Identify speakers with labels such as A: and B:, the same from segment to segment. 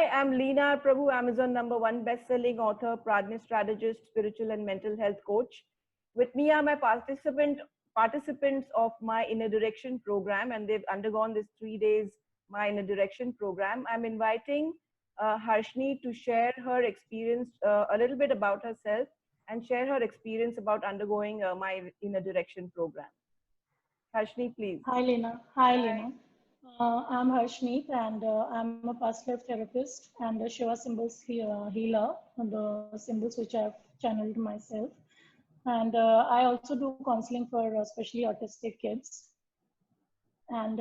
A: Hi, I'm Leena Prabhu, Amazon #1 best-selling author, Prajna strategist, spiritual and mental health coach. With me are my participants of my Inner Direction program, and they've undergone this 3 days my Inner Direction program. I'm inviting Harshni to share her experience, a little bit about herself, and share her experience about undergoing my Inner Direction program. Harshni, please.
B: Hi, Lena. Hi, Lena. I'm Harshneet, and I'm a past life therapist and a Shiva symbols healer, the symbols which I've channeled myself. And I also do counseling for especially autistic kids. And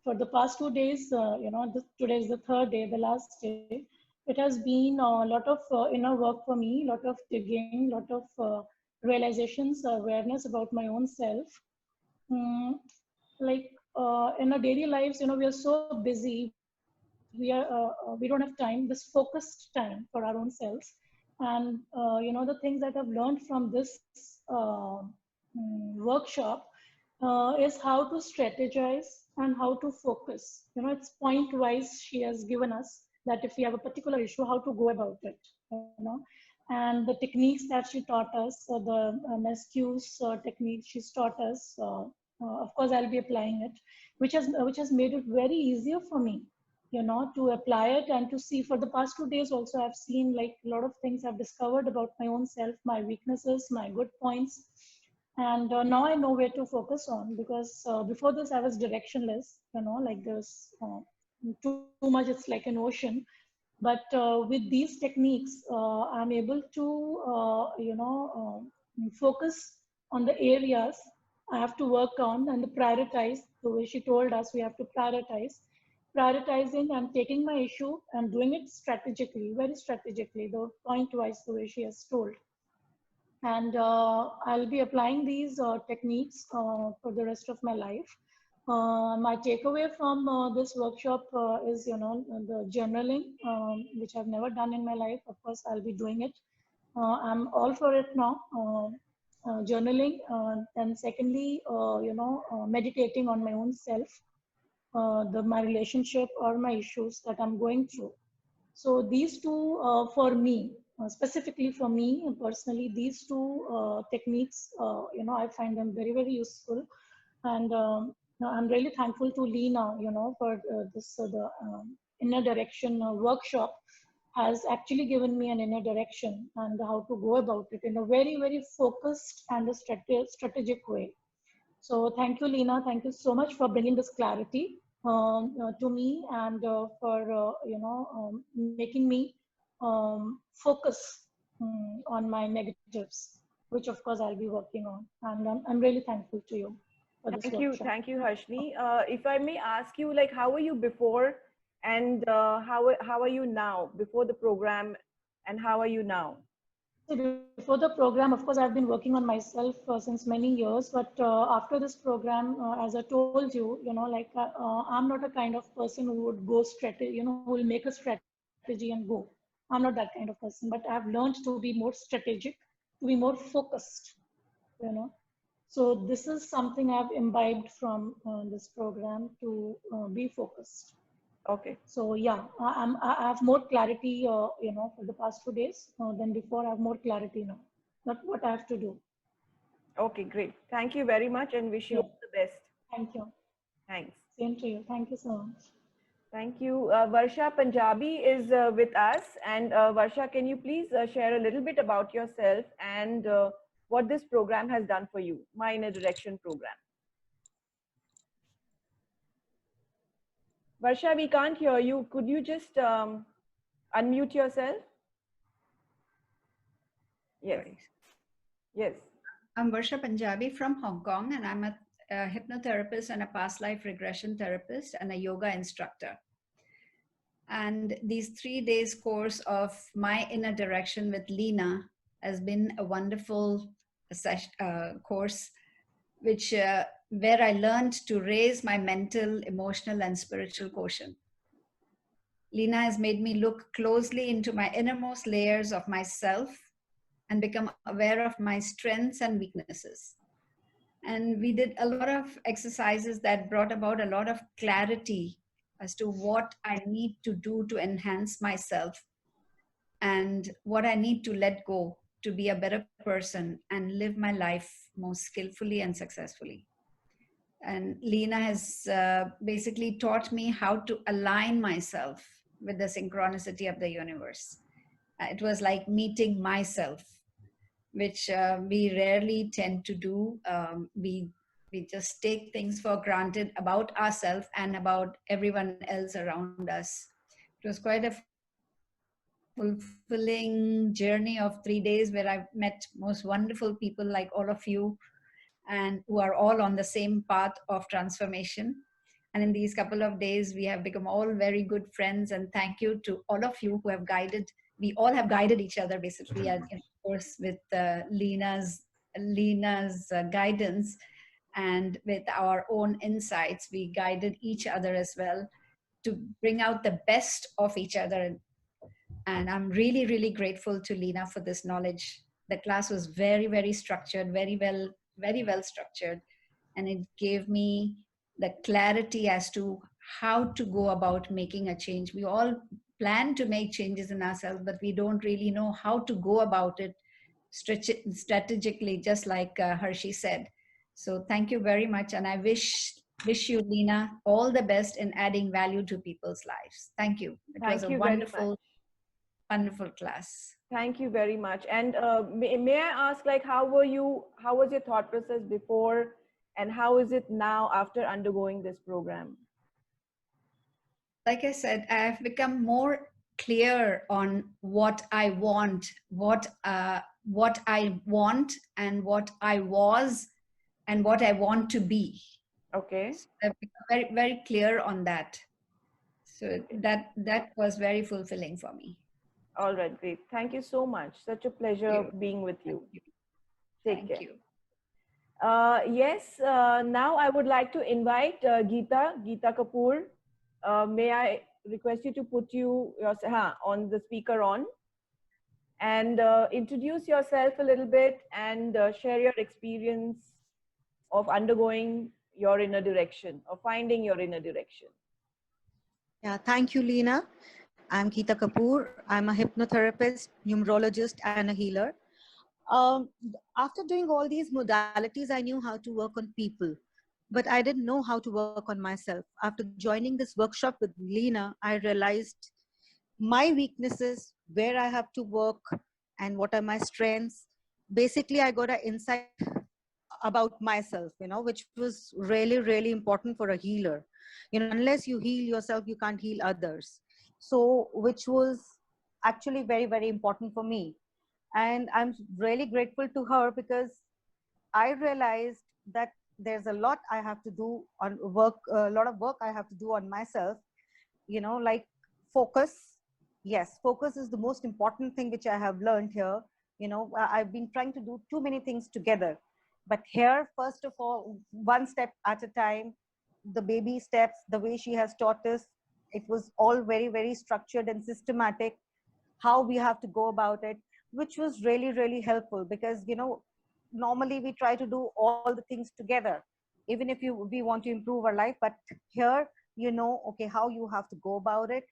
B: for the past 2 days, today is the third day, the last day. It has been a lot of inner work for me, lot of digging, lot of realizations, awareness about my own self. Mm, like in our daily lives, we are so busy. We don't have time, this focused time for our own selves. And the things that I've learned from this workshop is how to strategize and how to focus. It's point wise. She has given us that if we have a particular issue, how to go about it. And the techniques that she taught us, the MSQ's techniques she's taught us. Of course, I'll be applying it, which has made it very easier for me, to apply it and to see. For the past 2 days also, I've seen like a lot of things I've discovered about my own self, my weaknesses, my good points, and now I know where to focus on, because before this I was directionless, like there's too much. It's like an ocean. But with these techniques, I'm able to focus on the areas I have to work on and prioritize. The way she told us, we have to prioritizing and taking my issue and doing it strategically, very strategically, the point wise, the way she has told. And I'll be applying these techniques for the rest of my life. My takeaway from this workshop is, the journaling, which I've never done in my life. Of course, I'll be doing it. I'm all for it now. Journaling, and secondly, meditating on my own self, my relationship or my issues that I'm going through. So these two, for me, specifically for me personally, these two techniques, I find them very, very useful. And I'm really thankful to Leena, for this, the Inner Direction workshop has actually given me an inner direction and how to go about it in a very, very focused and a strategic way. So thank you, Leena. Thank you so much for bringing this clarity to me, and for making me focus on my negatives, which of course I'll be working on. And I'm really thankful to you for this workshop.
A: Thank you, Harshni. If I may ask you, like, how were you before, and how are you now? Before the program, and how are you now?
B: Before the program, of course, I've been working on myself since many years. But after this program, as I told you, like I'm not a kind of person who would go who will make a strategy and go. I'm not that kind of person. But I've learned to be more strategic, to be more focused. So this is something I've imbibed from this program, to be focused.
A: Okay.
B: So yeah, I have more clarity, for the past 2 days than before. I have more clarity now. That's what I have to do.
A: Okay, great. Thank you very much, and wish you all the best.
B: Thank you.
A: Thanks.
B: Same to you. Thank you so much.
A: Thank you. Varsha Punjabi is with us. And Varsha, can you please share a little bit about yourself and what this program has done for you, my Inner Direction program? Varsha, we can't hear you. Could you just unmute yourself? Yes.
C: Sorry.
A: Yes.
C: I'm Varsha Punjabi from Hong Kong, and I'm a hypnotherapist and a past life regression therapist and a yoga instructor. And these 3 days course of my Inner Direction with Leena has been a wonderful course, which where I learned to raise my mental, emotional, and spiritual quotient. Leena has made me look closely into my innermost layers of myself and become aware of my strengths and weaknesses. And we did a lot of exercises that brought about a lot of clarity as to what I need to do to enhance myself and what I need to let go to be a better person and live my life more skillfully and successfully. And Lena has basically taught me how to align myself with the synchronicity of the universe. It was like meeting myself, which we rarely tend to do. We just take things for granted about ourselves and about everyone else around us. It was quite a fulfilling journey of 3 days where I've met most wonderful people like all of you, and who are all on the same path of transformation. And in these couple of days, we have become all very good friends. And thank you to all of you who have guided. We all have guided each other basically, and of course with Lena's guidance and with our own insights, we guided each other as well to bring out the best of each other. And I'm really, really grateful to Lena for this knowledge. The class was very, very structured, very well structured. And it gave me the clarity as to how to go about making a change. We all plan to make changes in ourselves, but we don't really know how to go about it strategically, just like Hershey said. So thank you very much. And I wish you, Lena, all the best in adding value to people's lives. Thank you. It was a wonderful class.
A: Thank you very much. And may I ask, like, how was your thought process before, and how is it now after undergoing this program?
C: Like I said, I have become more clear on what I want, what I want, and what I was, and what I want to be.
A: Okay.
C: So I've become very, very clear on that. So that was very fulfilling for me.
A: All right, great. Thank you so much. Such a pleasure being with you. Take care.
C: Thank you.
A: Yes, now I would like to invite Geeta Kapoor. May I request you to put on the speaker on and introduce yourself a little bit and share your experience of undergoing your inner direction or finding your inner direction.
D: Yeah, thank you, Lena. I'm Geeta Kapoor. I'm a hypnotherapist, numerologist, and a healer. After doing all these modalities, I knew how to work on people, but I didn't know how to work on myself. After joining this workshop with Lena, I realized my weaknesses, where I have to work, and what are my strengths. Basically, I got an insight about myself, which was really, really important for a healer. Unless you heal yourself, you can't heal others. So, which was actually very, very important for me. And I'm really grateful to her because I realized that there's a lot I have to do on work, a lot of work I have to do on myself, like focus. Yes, focus is the most important thing which I have learned here. I've been trying to do too many things together. But here, first of all, one step at a time, the baby steps, the way she has taught us, it was all very, very structured and systematic, how we have to go about it, which was really, really helpful because, normally we try to do all the things together, even if we want to improve our life. But here, okay, how you have to go about it.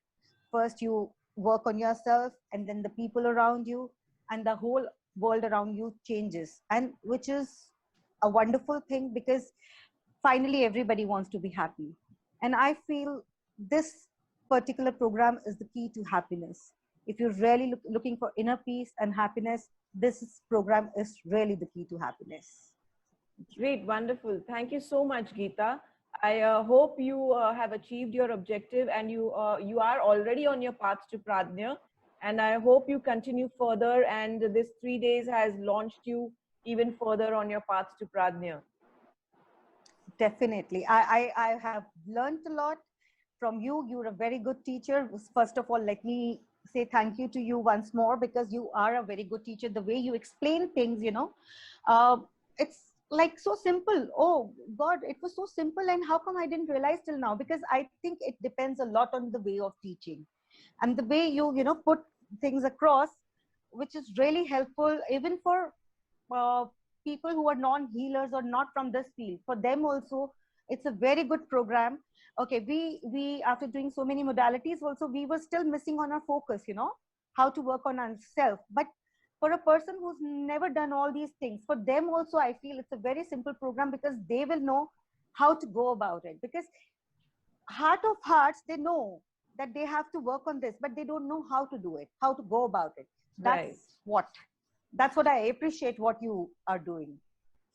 D: First, you work on yourself, and then the people around you, and the whole world around you changes, and which is a wonderful thing because finally everybody wants to be happy. And I feel this particular program is the key to happiness. If you're really looking for inner peace and happiness, this program is really the key to happiness.
A: Great, wonderful. Thank you so much, Geeta. I hope you have achieved your objective, and you are already on your path to Pradnya. And I hope you continue further, and this 3 days has launched you even further on your path to Pradnya.
D: Definitely. I have learned a lot from you. You're a very good teacher. First of all, let me say thank you to you once more because you are a very good teacher. The way you explain things, it's like so simple. Oh God, it was so simple. And how come I didn't realize till now? Because I think it depends a lot on the way of teaching and the way you put things across, which is really helpful even for people who are non-healers or not from this field. For them also, It's a very good program. Okay, we after doing so many modalities, also we were still missing on our focus, you know, how to work on ourselves. But for a person who's never done all these things, for them also, I feel it's a very simple program because they will know how to go about it. Because heart of hearts, they know that they have to work on this, but they don't know how to do it, how to go about it.
A: Right.
D: That's what I appreciate what you are doing.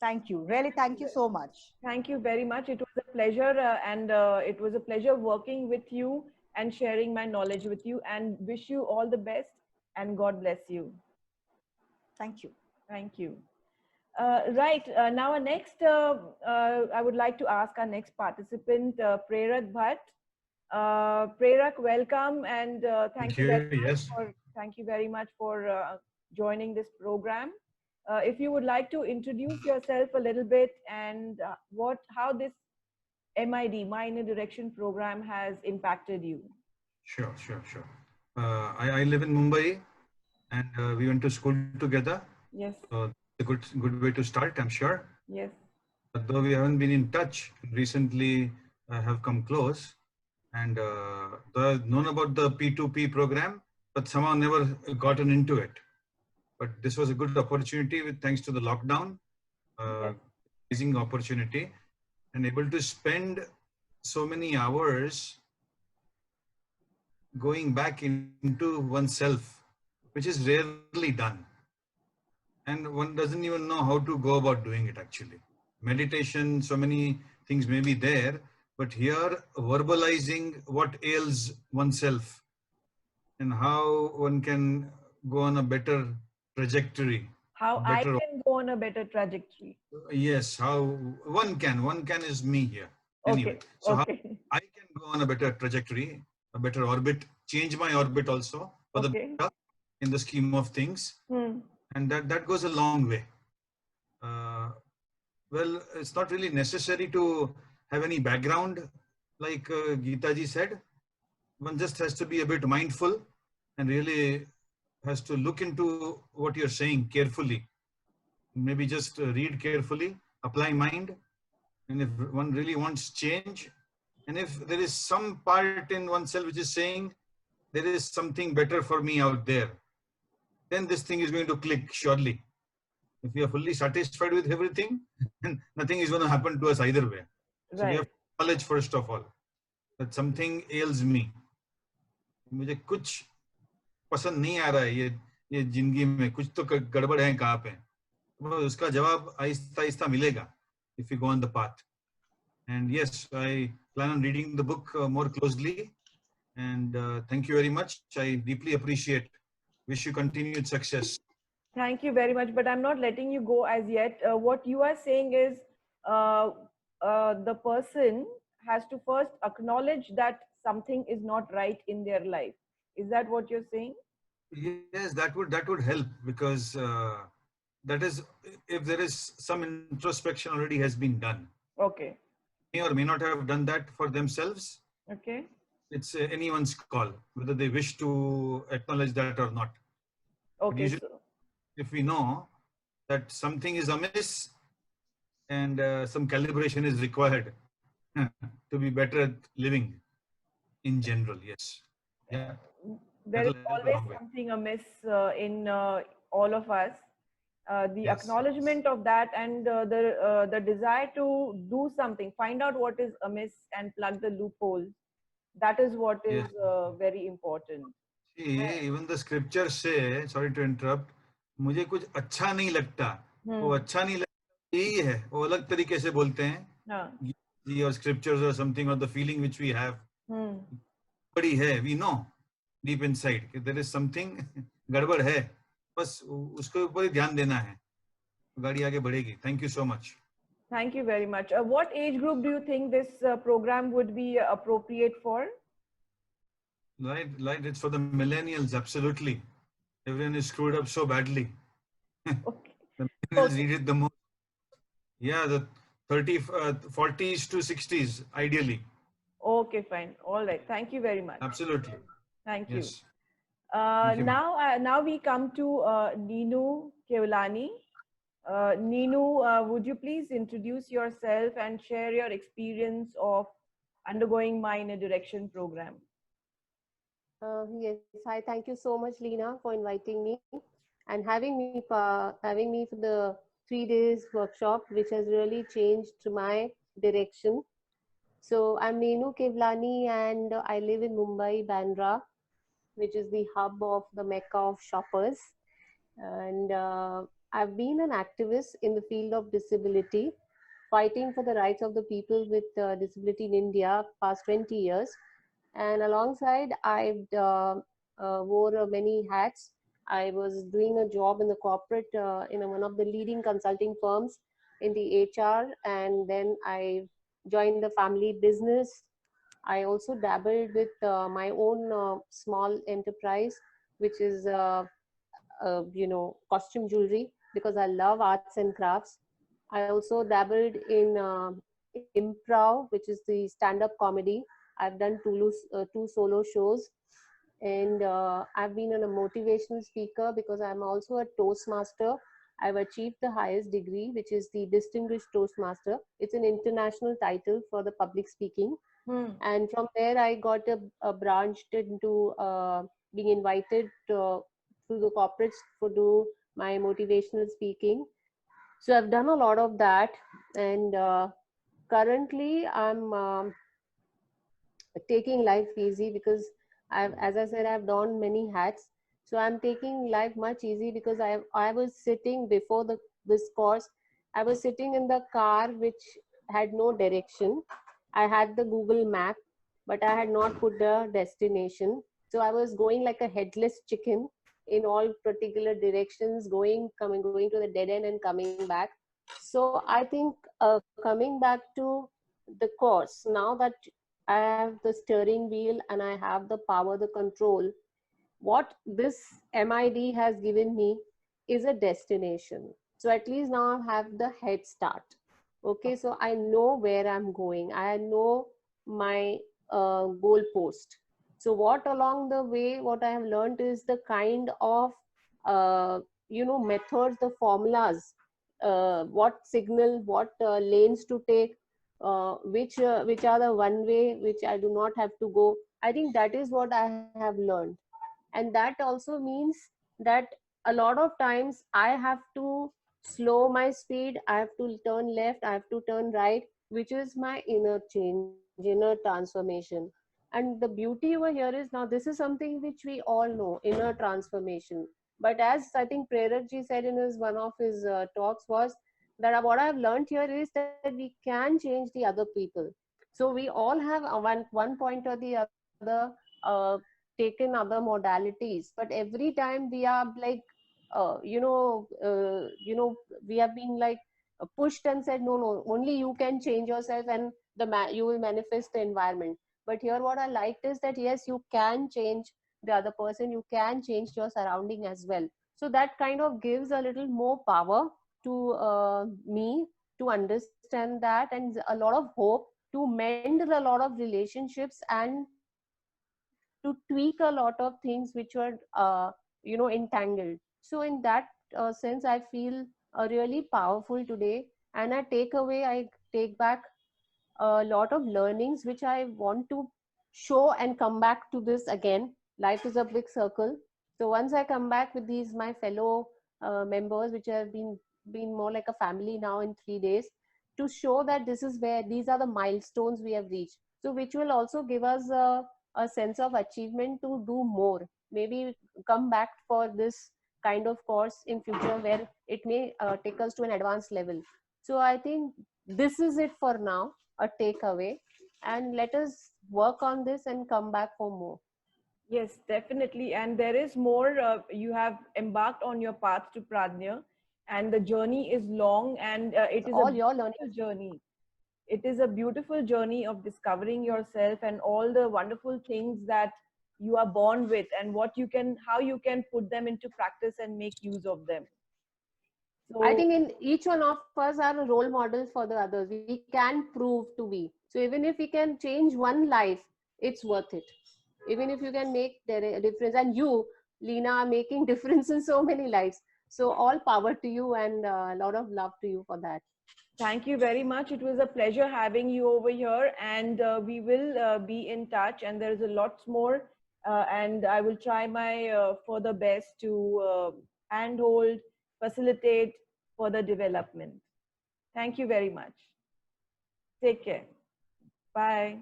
D: Thank you. Really, thank you so much.
A: Thank you very much. It was a pleasure, and it was a pleasure working with you and sharing my knowledge with you, and wish you all the best, and God bless you.
D: Thank you.
A: Thank you. Right. Now, I would like to ask our next participant, Prerak Bhatt. Prerak, welcome, and thank you very much for joining this program. If you would like to introduce yourself a little bit, and how this MID, My Inner Direction program, has impacted you.
E: Sure. I live in Mumbai, and we went to school together.
A: Yes.
E: So a good way to start, I'm sure.
A: Yes.
E: Though we haven't been in touch recently, have come close, and I've known about the P2P program, but somehow never gotten into it. But this was a good opportunity, with thanks to the lockdown,
A: Yes.
E: amazing opportunity, and able to spend so many hours going back into oneself, which is rarely done. And one doesn't even know how to go about doing it actually. Meditation, so many things may be there, but here verbalizing what ails oneself and how one can go on a better trajectory.
A: How I can go on a better trajectory.
E: Yes, how one can is me here. Anyway,
A: Okay.
E: so
A: Okay.
E: how I can go on a better trajectory, a better orbit, change my orbit also for the better in the scheme of things. And that goes a long way. Well, it's not really necessary to have any background, like Geeta ji said. One just has to be a bit mindful and really has to look into what you're saying carefully. Maybe just read carefully, apply mind. And if one really wants change, and if there is some part in oneself which is saying, there is something better for me out there, then this thing is going to click surely. If we are fully satisfied with everything, nothing is going to happen to us either way. So we have knowledge first of all that something ails me. मुझे कुछ पसंद नहीं आ रहा है ये जिंदगी में, कुछ तो गड़बड़ है कहाँ पे, तो उसका जवाब आहिस्ता आहिस्ता मिलेगा if you go on the path. And yes, I plan on reading the book more closely. And thank you very much. I deeply appreciate. Wish you continued success.
A: Thank you very much, but I'm not letting you go as yet. What you are saying is the person has to first acknowledge that something is not right in their life. Is that what you're saying?
E: Yes, that would help, because that is, if there is some introspection already has been done.
A: Okay.
E: May or may not have done that for themselves.
A: Okay.
E: It's anyone's call, whether they wish to acknowledge that or not.
A: Okay.
E: Usually, if we know that something is amiss and some calibration is required to be better at living in general, yes. Yeah.
A: There is always something amiss in all of us. The acknowledgement of that and the desire to do something, find out what is amiss and plug the loopholes. That is what is very important.
E: See, even the scriptures say, sorry to interrupt, मुझे कुछ अच्छा नहीं लगता, वो अच्छा नहीं लगता यही है, वो अलग तरीके से बोलते हैं, or scriptures or something, or the feeling which we have, बड़ी है, we know deep inside there is something गड़बड़ है, बस उसके ऊपर ही ध्यान देना है, गाड़ी आगे बढ़ेगी. Thank you so much.
A: Thank you very much. What age group do you think this program would be appropriate for?
E: Right, it's for the millennials, absolutely. Everyone is screwed up so badly.
A: Okay.
E: The millennials need it the most. Yeah, the 40s to 60s, ideally.
A: Okay, fine. All right. Thank you very much.
E: Absolutely.
A: Thank you.
E: Yes.
A: Now we come to Neenu Kewlani. Ninu, would you please introduce yourself and share your experience of undergoing my Inner Direction program?
F: Yes, hi. Thank you so much, Leena, for inviting me and having me for the 3 days workshop, which has really changed my direction. So I'm Neenu Kevlani, and I live in Mumbai, Bandra, which is the hub of the Mecca of shoppers. And I've been an activist in the field of disability, fighting for the rights of the people with disability in India past 20 years. And alongside, I wore many hats. I was doing a job in the corporate, in one of the leading consulting firms in the HR, and then I joined the family business. I also dabbled with my own small enterprise, which is costume jewelry, because I love arts and crafts. I also dabbled in improv, which is the stand-up comedy. I've done two solo shows, and I've been a motivational speaker because I'm also a Toastmaster. I've achieved the highest degree, which is the Distinguished Toastmaster. It's an international title for the public speaking. And from there, I got a branched into being invited through the corporates for do my motivational speaking. So I've done a lot of that, and currently I'm taking life easy because as I said, I've donned many hats. So I'm taking life much easy because I was sitting before this course. I was sitting in the car which had no direction. I had the Google map, but I had not put the destination. So I was going like a headless chicken in all particular directions, going to the dead end and coming back. So I think coming back to the course, now that I have the steering wheel and I have the power, the control, what this MID has given me is a destination. So at least now I have the head start. Okay, so I know where I'm going. I know my goal post. So what along the way, what I have learned is the kind of methods, the formulas, what signal, what lanes to take, which are the one way which I do not have to go. I think that is what I have learned, and that also means that a lot of times I have to slow my speed. I have to turn left, I have to turn right, which is my inner change, inner transformation. And the beauty over here is, now this is something which we all know, inner transformation. But as I think Prerak ji said in his one of his talks, was that what I've learned here is that we can change the other people. So we all have one point or the other taken other modalities, but every time we are like we have been like pushed and said, no, only you can change yourself, and you will manifest the environment. But here what I liked is that yes, you can change the other person, you can change your surrounding as well. So that kind of gives a little more power to me to understand that, and a lot of hope to mend a lot of relationships and to tweak a lot of things which were entangled. So in that sense, I feel really powerful today, and I take back a lot of learnings which I want to show and come back to this again. Life is a big circle. So once I come back with these my fellow members, which have been more like a family now in 3 days, to show that this is where these are the milestones we have reached. So which will also give us a sense of achievement to do more. Maybe come back for this kind of course in future where it may take us to an advanced level. So I think this is it for now, a takeaway, and let us work on this and come back for more.
A: Yes, definitely. And there is more. You have embarked on your path to Pradnya, and the journey is long, and it is a
F: All your learning.
A: beautiful journey. It is a beautiful journey of discovering yourself and all the wonderful things that you are born with, and how you can put them into practice and make use of them.
F: I
A: So
F: think in each one of us are role models for the others. We can prove to be. So even if we can change one life, it's worth it. Even if you can make the difference, and you, Leena, are making difference in so many lives. So all power to you, and a lot of love to you for that.
A: Thank you very much. It was a pleasure having you over here, and we will be in touch. And there's a lots more, and I will try my further best to handhold, facilitate further development. Thank you very much. Take care. Bye.